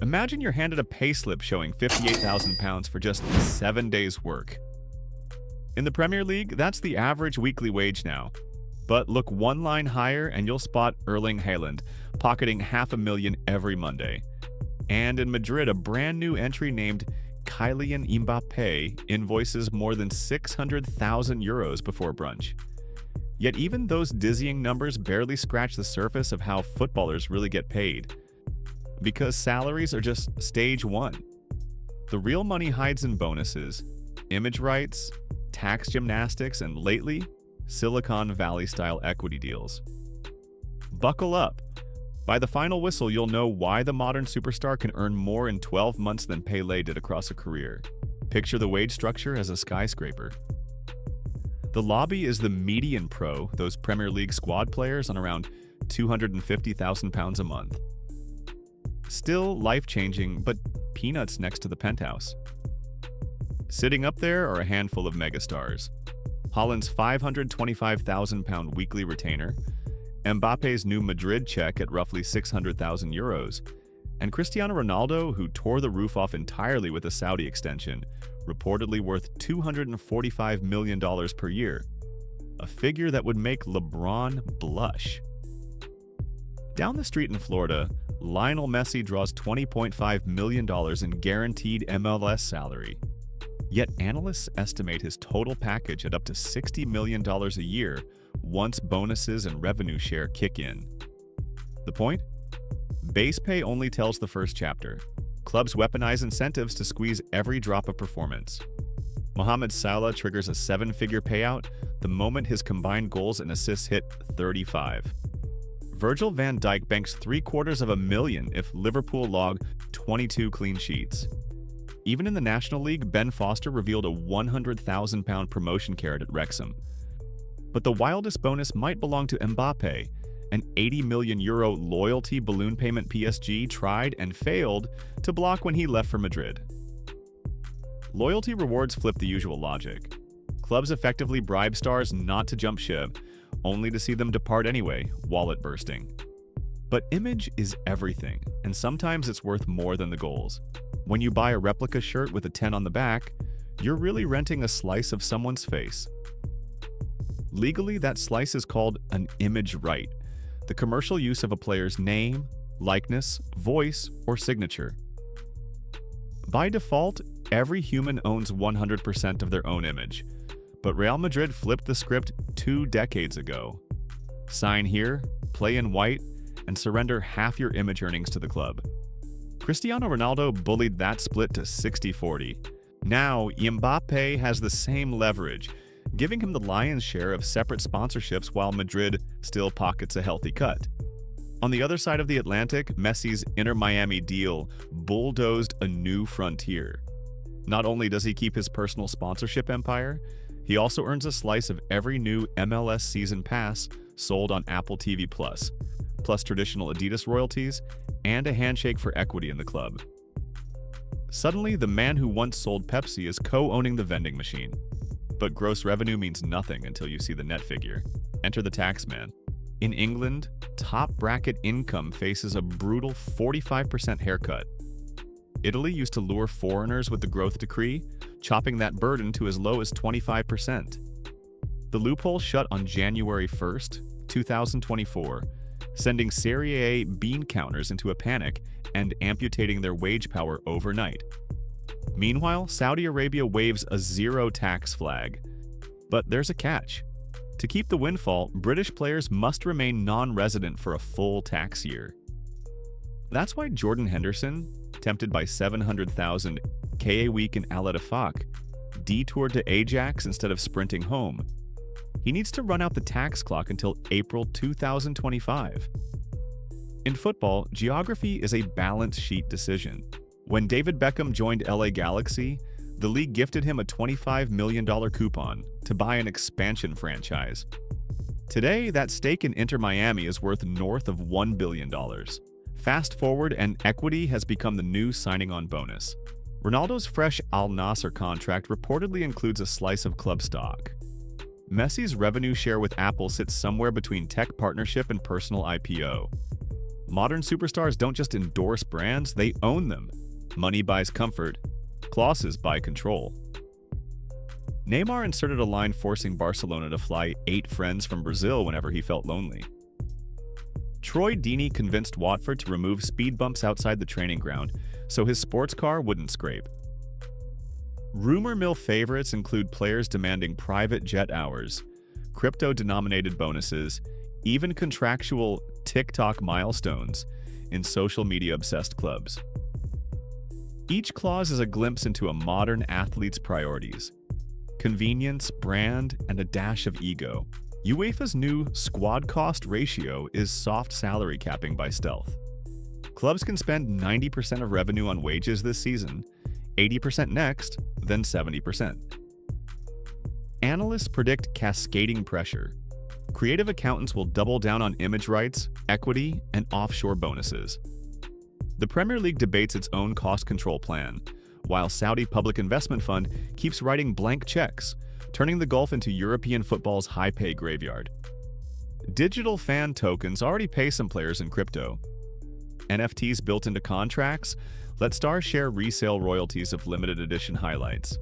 Imagine you're handed a payslip showing £58,000 for just 7 days' work. In the Premier League, that's the average weekly wage now. But look one line higher and you'll spot Erling Haaland pocketing $500,000 every Monday. And in Madrid, a brand new entry named Kylian Mbappé invoices more than €600,000 before brunch. Yet even those dizzying numbers barely scratch the surface of how footballers really get paid. Because salaries are just stage one. The real money hides in bonuses, image rights, tax gymnastics, and lately, Silicon Valley-style equity deals. Buckle up. By the final whistle, you'll know why the modern superstar can earn more in 12 months than Pelé did across a career. Picture the wage structure as a skyscraper. The lobby is the median pro, those Premier League squad players on around £250,000 a month. Still life-changing, but peanuts next to the penthouse. Sitting up there are a handful of megastars. Haaland's £525,000 weekly retainer, Mbappe's new Madrid check at roughly €600,000, and Cristiano Ronaldo, who tore the roof off entirely with a Saudi extension, reportedly worth $245 million per year, a figure that would make LeBron blush. Down the street in Florida, Lionel Messi draws $20.5 million in guaranteed MLS salary. Yet analysts estimate his total package at up to $60 million a year once bonuses and revenue share kick in. The point? Base pay only tells the first chapter. Clubs weaponize incentives to squeeze every drop of performance. Mohamed Salah triggers a 7-figure payout the moment his combined goals and assists hit 35. Virgil van Dijk banks $750,000 if Liverpool log 22 clean sheets. Even in the National League, Ben Foster revealed a £100,000 promotion carrot at Wrexham. But the wildest bonus might belong to Mbappé, an €80 million loyalty balloon payment PSG tried and failed to block when he left for Madrid. Loyalty rewards flip the usual logic. Clubs effectively bribe stars not to jump ship, only to see them depart anyway, wallet bursting. But image is everything, and sometimes it's worth more than the goals. When you buy a replica shirt with a 10 on the back, you're really renting a slice of someone's face. Legally, that slice is called an image right, the commercial use of a player's name, likeness, voice, or signature. By default, every human owns 100% of their own image, but Real Madrid flipped the script 2 decades ago. Sign here, play in white, and surrender half your image earnings to the club. Cristiano Ronaldo bullied that split to 60-40. Now, Mbappé has the same leverage, giving him the lion's share of separate sponsorships while Madrid still pockets a healthy cut. On the other side of the Atlantic, Messi's Inter Miami deal bulldozed a new frontier. Not only does he keep his personal sponsorship empire, he also earns a slice of every new MLS season pass sold on Apple TV+, plus traditional Adidas royalties and a handshake for equity in the club. Suddenly, the man who once sold Pepsi is co-owning the vending machine. But gross revenue means nothing until you see the net figure. Enter the tax man. In England, top bracket income faces a brutal 45% haircut. Italy used to lure foreigners with the growth decree, chopping that burden to as low as 25%. The loophole shut on January 1st, 2024, sending Serie A bean counters into a panic and amputating their wage power overnight. Meanwhile, Saudi Arabia waves a zero tax flag. But there's a catch. To keep the windfall, British players must remain non-resident for a full tax year. That's why Jordan Henderson, tempted by $700,000 a week in Al Ettifaq, detoured to Ajax instead of sprinting home. He needs to run out the tax clock until April 2025. In football, geography is a balance sheet decision. When David Beckham joined LA Galaxy, the league gifted him a $25 million coupon to buy an expansion franchise. Today, that stake in Inter Miami is worth north of $1 billion. Fast forward, and equity has become the new signing-on bonus. Ronaldo's fresh Al Nassr contract reportedly includes a slice of club stock. Messi's revenue share with Apple sits somewhere between tech partnership and personal IPO. Modern superstars don't just endorse brands, they own them. Money buys comfort, clauses buy control. Neymar inserted a line forcing Barcelona to fly 8 friends from Brazil whenever he felt lonely. Troy Deeney convinced Watford to remove speed bumps outside the training ground so his sports car wouldn't scrape. Rumor mill favorites include players demanding private jet hours, crypto-denominated bonuses, even contractual TikTok milestones in social media-obsessed clubs. Each clause is a glimpse into a modern athlete's priorities: convenience, brand, and a dash of ego. UEFA's new squad cost ratio is soft salary capping by stealth. Clubs can spend 90% of revenue on wages this season, 80% next, then 70%. Analysts predict cascading pressure. Creative accountants will double down on image rights, equity, and offshore bonuses. The Premier League debates its own cost control plan, while Saudi Public Investment Fund keeps writing blank checks, turning the Gulf into European football's high-pay graveyard. Digital fan tokens already pay some players in crypto. NFTs built into contracts let stars share resale royalties of limited edition highlights.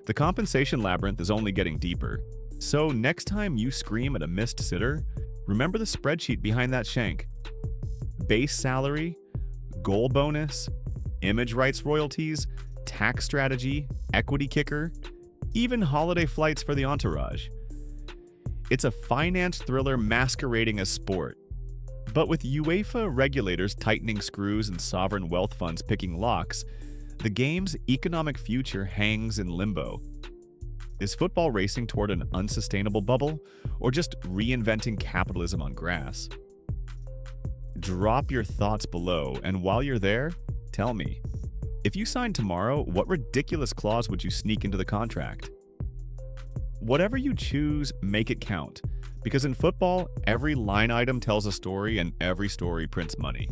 The compensation labyrinth is only getting deeper, so next time you scream at a missed sitter, remember the spreadsheet behind that shank. Base salary, goal bonus, image rights royalties, tax strategy, equity kicker, even holiday flights for the entourage. It's a finance thriller masquerading as sport. But with UEFA regulators tightening screws and sovereign wealth funds picking locks, the game's economic future hangs in limbo. Is football racing toward an unsustainable bubble, or just reinventing capitalism on grass? Drop your thoughts below, and while you're there, tell me, if you signed tomorrow, what ridiculous clause would you sneak into the contract? Whatever you choose, make it count. Because in football, every line item tells a story and every story prints money.